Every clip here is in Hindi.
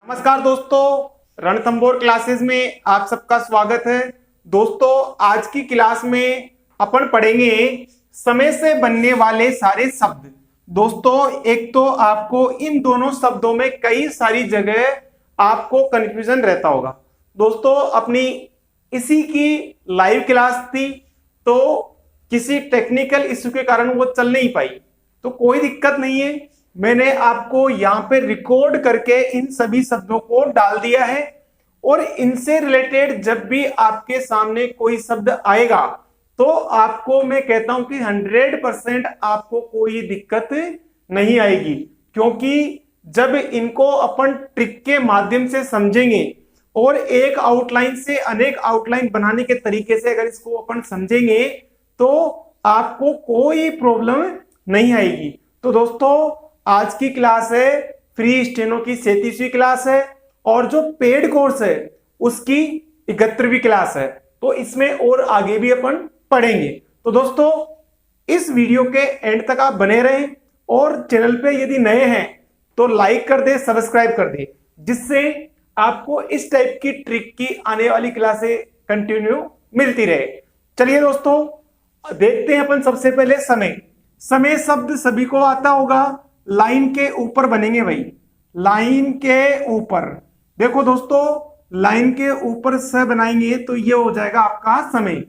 नमस्कार दोस्तों, रणथंबोर क्लासेस में आप सबका स्वागत है। दोस्तों, आज की क्लास में अपन पढ़ेंगे समय से बनने वाले सारे शब्द। दोस्तों, एक तो आपको इन दोनों शब्दों में कई सारी जगह आपको कंफ्यूजन रहता होगा। दोस्तों, अपनी इसी की लाइव क्लास थी तो किसी टेक्निकल इश्यू के कारण वो चल नहीं पाई, तो कोई दिक्कत नहीं है। मैंने आपको यहाँ पे रिकॉर्ड करके इन सभी शब्दों को डाल दिया है और इनसे रिलेटेड जब भी आपके सामने कोई शब्द आएगा तो आपको मैं कहता हूं कि 100% आपको कोई दिक्कत नहीं आएगी, क्योंकि जब इनको अपन ट्रिक के माध्यम से समझेंगे और एक आउटलाइन से अनेक आउटलाइन बनाने के तरीके से अगर इसको अपन समझेंगे तो आपको कोई प्रॉब्लम नहीं आएगी। तो दोस्तों, आज की क्लास है फ्री स्टेनो की 37वीं क्लास है और जो पेड कोर्स है उसकी 71वीं क्लास है। तो इसमें और आगे भी अपन पढ़ेंगे। तो दोस्तों, इस वीडियो के एंड तक आप बने रहें और चैनल पे यदि नए हैं तो लाइक कर दे, सब्सक्राइब कर दे, जिससे आपको इस टाइप की ट्रिक की आने वाली क्लासें कंटिन्यू मिलती रहे। चलिए दोस्तों, देखते हैं अपन सबसे पहले समय। समय शब्द सभी को आता होगा, लाइन के ऊपर बनेंगे भाई, लाइन के ऊपर। देखो दोस्तों, लाइन के ऊपर से बनाएंगे तो ये हो जाएगा आपका समय।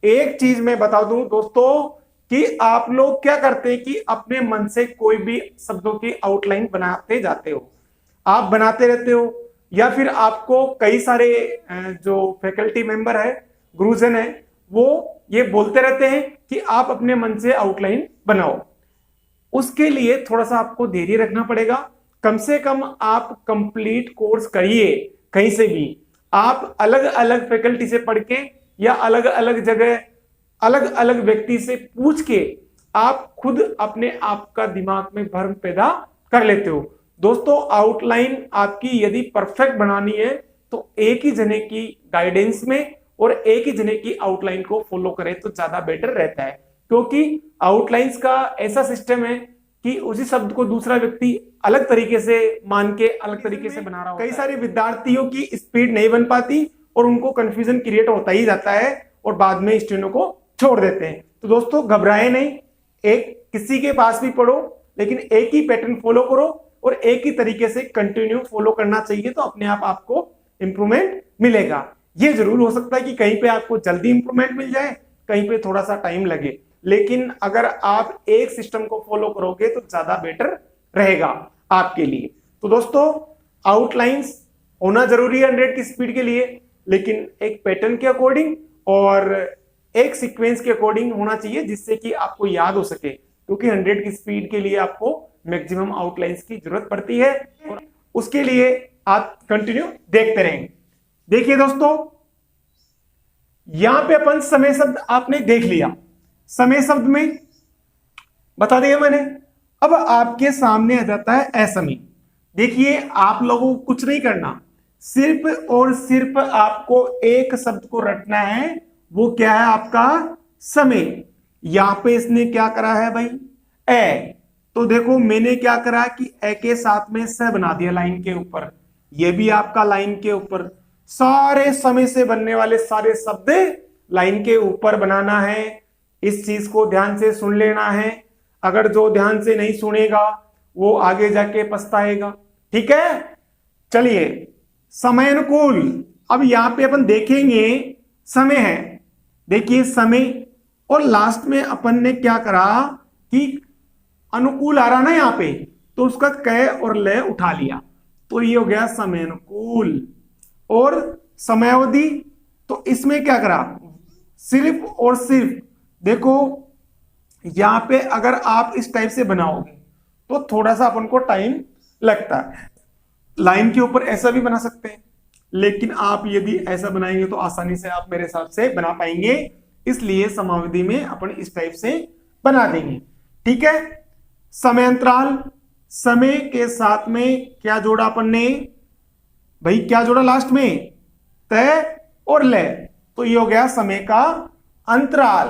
एक चीज मैं बता दूं दोस्तों कि आप लोग क्या करते हैं कि अपने मन से कोई भी शब्दों की आउटलाइन बनाते जाते हो, आप बनाते रहते हो, या फिर आपको कई सारे जो फैकल्टी मेंबर है, गुरुजन है, वो ये बोलते रहते हैं कि आप अपने मन से आउटलाइन बनाओ। उसके लिए थोड़ा सा आपको धैर्य रखना पड़ेगा। कम से कम आप कंप्लीट कोर्स करिए, कहीं से भी आप अलग अलग फैकल्टी से पढ़ के या अलग अलग जगह अलग अलग व्यक्ति से पूछ के आप खुद अपने आप का दिमाग में भ्रम पैदा कर लेते हो। दोस्तों, आउटलाइन आपकी यदि परफेक्ट बनानी है तो एक ही जने की गाइडेंस में और एक ही जने की आउटलाइन को फॉलो करें तो ज्यादा बेटर रहता है, क्योंकि आउटलाइंस का ऐसा सिस्टम है कि उसी शब्द को दूसरा व्यक्ति अलग तरीके से मान के अलग तरीके से बना रहा होता है। कई सारे विद्यार्थियों की स्पीड नहीं बन पाती और उनको कंफ्यूजन क्रिएट होता ही जाता है और बाद में स्टेनो को छोड़ देते हैं। तो दोस्तों, घबराए नहीं, एक किसी के पास भी पढ़ो लेकिन एक ही पैटर्न फॉलो करो और एक ही तरीके से कंटिन्यू फॉलो करना चाहिए, तो अपने आप आपको इंप्रूवमेंट मिलेगा। ये जरूर हो सकता है कि कहीं पे आपको जल्दी इंप्रूवमेंट मिल जाए, कहीं पे थोड़ा सा टाइम लगे, लेकिन अगर आप एक सिस्टम को फॉलो करोगे तो ज्यादा बेटर रहेगा आपके लिए। तो दोस्तों, आउटलाइंस होना जरूरी है 100 की स्पीड के लिए, लेकिन एक पैटर्न के अकॉर्डिंग और एक सीक्वेंस के अकॉर्डिंग होना चाहिए, जिससे कि आपको याद हो सके, क्योंकि 100 की स्पीड के लिए आपको मैक्सिमम आउटलाइंस की जरूरत पड़ती है और उसके लिए आप कंटिन्यू देखते रहेंगे। देखिए दोस्तों, यहां पे अपन समय शब्द आपने देख लिया, समय शब्द में बता दिया मैंने। अब आपके सामने आ जाता है असमय। देखिए, आप लोगों को कुछ नहीं करना, सिर्फ और सिर्फ आपको एक शब्द को रटना है। वो क्या है? आपका समय। यहां पे इसने क्या करा है भाई? ए। तो देखो, मैंने क्या करा कि ए के साथ में स बना दिया लाइन के ऊपर। ये भी आपका लाइन के ऊपर। सारे समय से बनने वाले सारे शब्द लाइन के ऊपर बनाना है। इस चीज को ध्यान से सुन लेना है। अगर जो ध्यान से नहीं सुनेगा वो आगे जाके पछताएगा। ठीक है, चलिए, समय अनुकूल। अब यहां पे अपन देखेंगे समय है। देखिए, समय और लास्ट में अपन ने क्या करा कि अनुकूल आ रहा ना यहां पे, तो उसका क और ल उठा लिया, तो ये हो गया समय अनुकूल। और समयावधि, तो इसमें क्या करा? सिर्फ और सिर्फ देखो, यहां पे अगर आप इस टाइप से बनाओगे तो थोड़ा सा अपन को टाइम लगता है। लाइन के ऊपर ऐसा भी बना सकते हैं, लेकिन आप यदि ऐसा बनाएंगे तो आसानी से आप मेरे हिसाब से बना पाएंगे, इसलिए समयावधि में अपन इस टाइप से बना देंगे। ठीक है, समय अंतराल, समय के साथ में क्या जोड़ा अपन ने भाई? क्या जोड़ा लास्ट में? तय और लय, तो ये हो गया समय का अंतराल।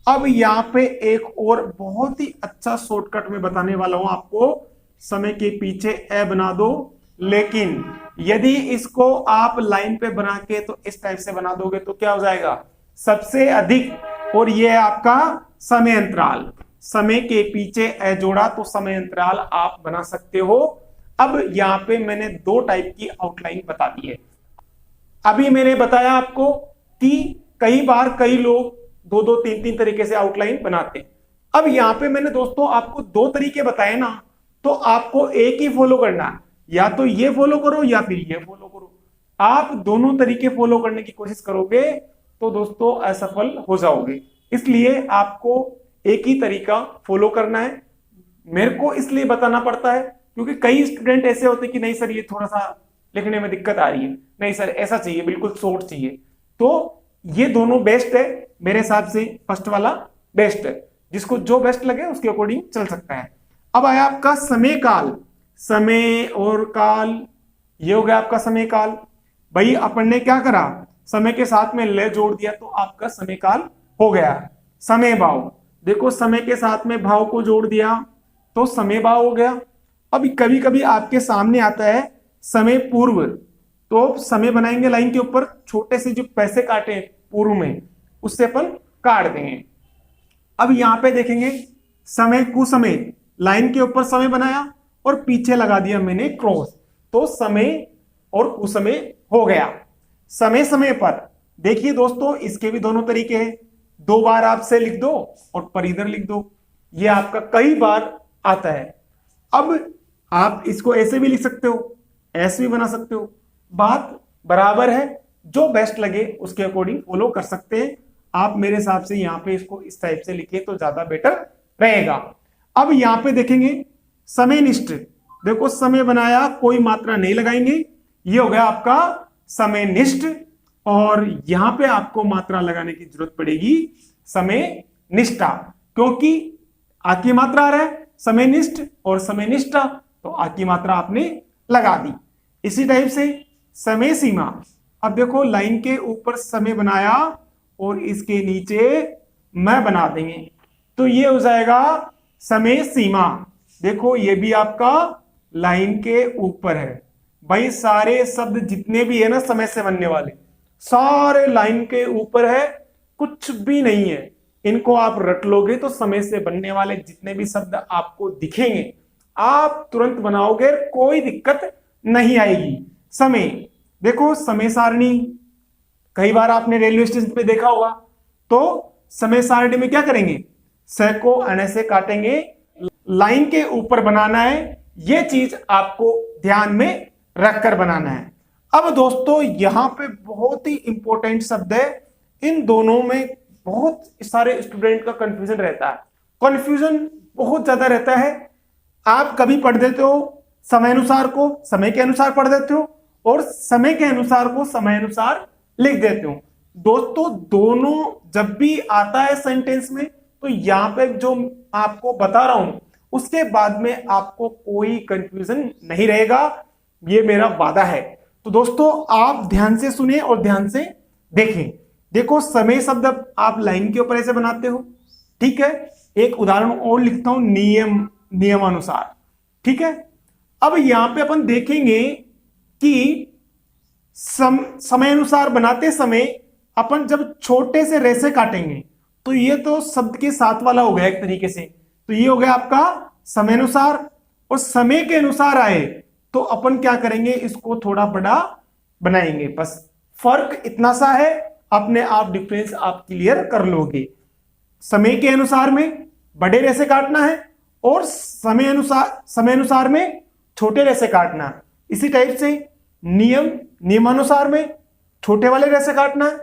अब यहां पे एक और बहुत ही अच्छा शॉर्टकट में बताने वाला हूं आपको। समय के पीछे ए बना दो, लेकिन यदि इसको आप लाइन पे बना के तो इस टाइप से बना दोगे तो क्या हो जाएगा, सबसे अधिक। और ये है आपका समय अंतराल, समय के पीछे ए जोड़ा तो समय अंतराल आप बना सकते हो। अब यहां पे मैंने दो टाइप की आउटलाइन बता दी है। अभी मैंने बताया आपको कि कई बार कई लोग दो दो तीन तीन तरीके से आउटलाइन बनाते हैं। अब यहां पे मैंने दोस्तों आपको दो तरीके बताए ना, तो आपको एक ही फॉलो करना है, या तो ये फॉलो करो या फिर ये फॉलो करो। आप दोनों तरीके फॉलो करने की कोशिश करोगे तो दोस्तों असफल हो जाओगे। इसलिए आपको एक ही तरीका फॉलो करना है। मेरे को इसलिए बताना पड़ता है क्योंकि कई स्टूडेंट ऐसे होते हैं कि नहीं सर ये थोड़ा सा लिखने में दिक्कत आ रही है, नहीं सर ऐसा चाहिए, बिल्कुल शॉर्ट चाहिए। तो ये दोनों बेस्ट है मेरे हिसाब से, फर्स्ट वाला बेस्ट है, जिसको जो बेस्ट लगे उसके अकॉर्डिंग चल सकता है। अब आया आपका समय काल, समय और काल, ये हो गया आपका समय काल। भाई अपन ने क्या करा, समय के साथ में ले जोड़ दिया तो आपका समय काल हो गया। समय भाव, देखो समय के साथ में भाव को जोड़ दिया तो समय भाव हो गया। अब कभी कभी आपके सामने आता है समय पूर्व, तो समय बनाएंगे लाइन के ऊपर, छोटे से जो पैसे काटे पूर्व में उससे अपन काट देंगे। अब यहां पे देखेंगे समय कुसमय, लाइन के ऊपर समय बनाया और पीछे लगा दिया मैंने क्रॉस, तो समय और कुसमय हो गया। समय समय पर देखिए दोस्तों इसके भी दोनों तरीके हैं, दो बार आपसे लिख दो और पर इधर लिख दो, ये आपका कई बार आता है। अब आप इसको ऐसे भी लिख सकते हो, ऐसे भी बना सकते हो, बात बराबर है, जो बेस्ट लगे उसके अकॉर्डिंग फॉलो कर सकते हैं आप। मेरे हिसाब से यहाँ पे इसको इस टाइप से लिखे तो ज्यादा बेटर रहेगा। अब यहाँ पे देखेंगे समयनिष्ठ, देखो समय बनाया कोई मात्रा नहीं लगाएंगे, ये हो गया आपका समयनिष्ठ, और यहां पे आपको मात्रा लगाने की जरूरत पड़ेगी समय निष्ठा, क्योंकि आ की मात्रा आ रहा है समयनिष्ठ और समयनिष्ठा, तो आ की मात्रा आपने लगा दी। इसी टाइप से समय सीमा, अब देखो लाइन के ऊपर समय बनाया और इसके नीचे मैं बना देंगे तो ये हो जाएगा समय सीमा। देखो ये भी आपका लाइन के ऊपर है। भाई सारे शब्द जितने भी है ना समय से बनने वाले, सारे लाइन के ऊपर है, कुछ भी नहीं है। इनको आप रट लोगे तो समय से बनने वाले जितने भी शब्द आपको दिखेंगे आप तुरंत बनाओगे, कोई दिक्कत नहीं आएगी। समय, देखो समय सारणी, कई बार आपने रेलवे स्टेशन पे देखा होगा, तो समय सारणी में क्या करेंगे, स को अने से काटेंगे, लाइन के ऊपर बनाना है, ये चीज आपको ध्यान में रखकर बनाना है। अब दोस्तों यहां पे बहुत ही इंपॉर्टेंट शब्द है, इन दोनों में बहुत सारे स्टूडेंट का कंफ्यूजन रहता है, कंफ्यूजन बहुत ज्यादा रहता है। आप कभी पढ़ देते हो समय अनुसार को समय के अनुसार पढ़ देते हो और समय के अनुसार को समय अनुसार लिख देते हो। दोस्तों दोनों जब भी आता है सेंटेंस में तो यहां पे जो आपको बता रहा हूं उसके बाद में आपको कोई कंफ्यूजन नहीं रहेगा, ये मेरा वादा है। तो दोस्तों आप ध्यान से सुने और ध्यान से देखें। देखो समय शब्द आप लाइन के ऊपर ऐसे बनाते हो, ठीक है। एक उदाहरण और लिखता हूं, नियमानुसार, ठीक है। अब यहां पे अपन देखेंगे कि समय अनुसार बनाते समय अपन जब छोटे से रेसे काटेंगे तो ये तो शब्द के साथ वाला हो गया एक तरीके से, तो ये हो गया आपका समय अनुसार। और समय के अनुसार आए तो अपन क्या करेंगे, इसको थोड़ा बड़ा बनाएंगे, बस फर्क इतना सा है, अपने आप डिफरेंस आप क्लियर कर लोगे। समय के अनुसार में बड़े रेसे काटना है और समय अनुसार में छोटे रेसे काटना है। इसी टाइप से नियमानुसार में छोटे वाले रेसे काटना है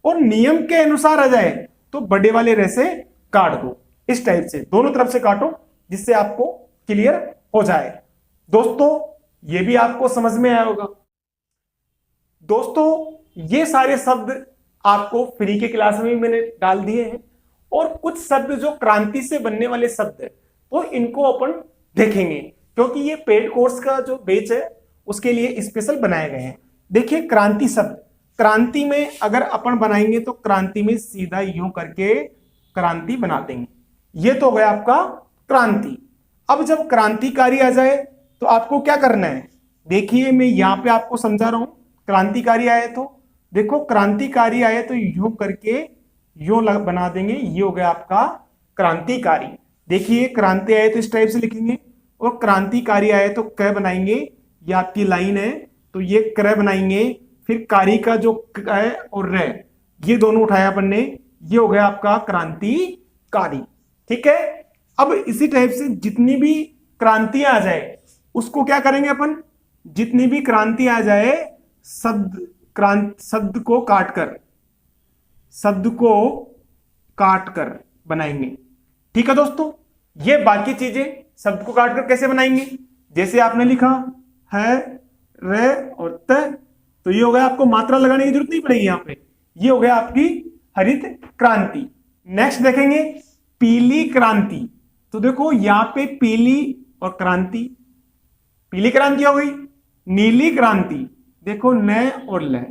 और नियम के अनुसार आ जाए तो बड़े वाले रेसे काट दो। इस टाइप से दोनों तरफ से काटो जिससे आपको क्लियर हो जाए। दोस्तों ये भी आपको समझ में आया होगा। दोस्तों ये सारे शब्द आपको फ्री के क्लास में भी मैंने डाल दिए हैं, और कुछ शब्द जो क्रांति से बनने वाले शब्द है तो इनको अपन देखेंगे, क्योंकि ये पेड कोर्स का जो बैच है उसके लिए स्पेशल बनाए गए हैं। देखिए क्रांति शब्द, क्रांति में अगर अपन बनाएंगे तो क्रांति में सीधा यूं करके क्रांति बना देंगे, ये तो हो गया आपका क्रांति। अब जब क्रांतिकारी आ जाए तो आपको क्या करना है, देखिए मैं यहाँ पे आपको समझा रहा हूं, क्रांतिकारी आए तो देखो, क्रांतिकारी आए तो यो करके यो बना देंगे, ये हो गया आपका क्रांतिकारी। देखिए क्रांति आए तो इस टाइप से लिखेंगे, और क्रांतिकारी आए तो क बनाएंगे, ये आपकी लाइन है तो ये क्र बनाएंगे, फिर कारी का जो क है और र, ये दोनों उठाया अपन ने, ये हो गया आपका क्रांतिकारी। ठीक है, अब इसी टाइप से जितनी भी क्रांति आ जाए उसको क्या करेंगे अपन, जितनी भी क्रांति आ जाए शब्द को काट कर बनाएंगे। ठीक है दोस्तों, ये बाकी चीजें शब्द को काट कर कैसे बनाएंगे, जैसे आपने लिखा है रे और त, तो ये हो गया, आपको मात्रा लगाने की जरूरत नहीं पड़ेगी यहाँ पे, ये हो गया आपकी हरित क्रांति। नेक्स्ट देखेंगे पीली क्रांति, तो देखो यहाँ पे पीली और क्रांति, पीली क्रांति हो गई। नीली क्रांति, देखो न और ल,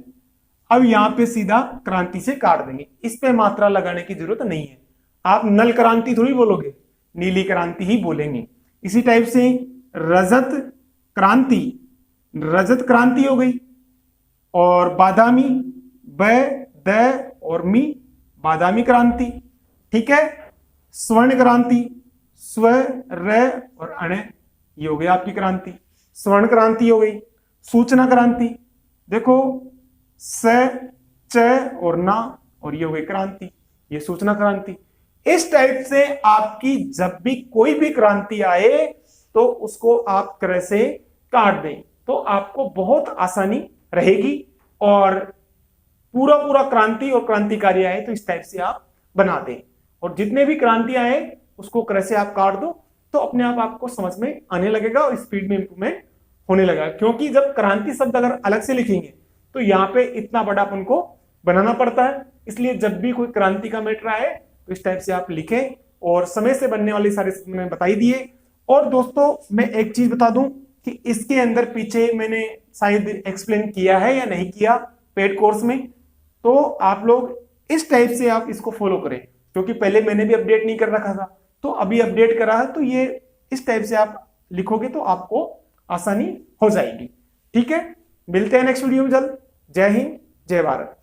अब यहां पे सीधा क्रांति से काट देंगे, इस पे मात्रा लगाने की जरूरत नहीं है। आप नल क्रांति थोड़ी बोलोगे, नीली क्रांति ही बोलेंगे। इसी टाइप से रजत क्रांति, रजत क्रांति हो गई। और बादामी, ब द और मी, बादामी क्रांति। ठीक है, स्वर्ण क्रांति, स्व र और अण, ये हो गई आपकी क्रांति, स्वर्ण क्रांति हो गई। सूचना क्रांति, देखो स च और ना, और ये हो गई क्रांति, ये सूचना क्रांति। इस टाइप से आपकी जब भी कोई भी क्रांति आए तो उसको आप क्रय से काट दें, तो आपको बहुत आसानी रहेगी। और पूरा क्रांति और क्रांतिकारी आए तो इस टाइप से आप बना दें, और जितने भी क्रांति आए उसको क्रय से आप काट दो, तो अपने आप आपको समझ में आने लगेगा और स्पीड में इंप्रूवमेंट होने लगेगा। क्योंकि जब क्रांति शब्द अगर अलग से लिखेंगे तो यहाँ पे इतना बड़ा अपन को बनाना पड़ता है, इसलिए जब भी कोई क्रांति का मैटर आए तो इस टाइप से आप लिखें। और समय से बनने वाले सारे शब्द मैंने बता ही दिए। और दोस्तों मैं एक चीज बता दूं कि इसके अंदर पीछे मैंने शायद एक्सप्लेन किया है या नहीं किया पेड कोर्स में, तो आप लोग इस टाइप से आप इसको फॉलो करें, क्योंकि पहले मैंने भी अपडेट नहीं कर रखा था, तो अभी अपडेट करा है, तो ये इस टाइप से आप लिखोगे तो आपको आसानी हो जाएगी। ठीक है, मिलते हैं नेक्स्ट वीडियो में जल्द। जय हिंद, जय भारत।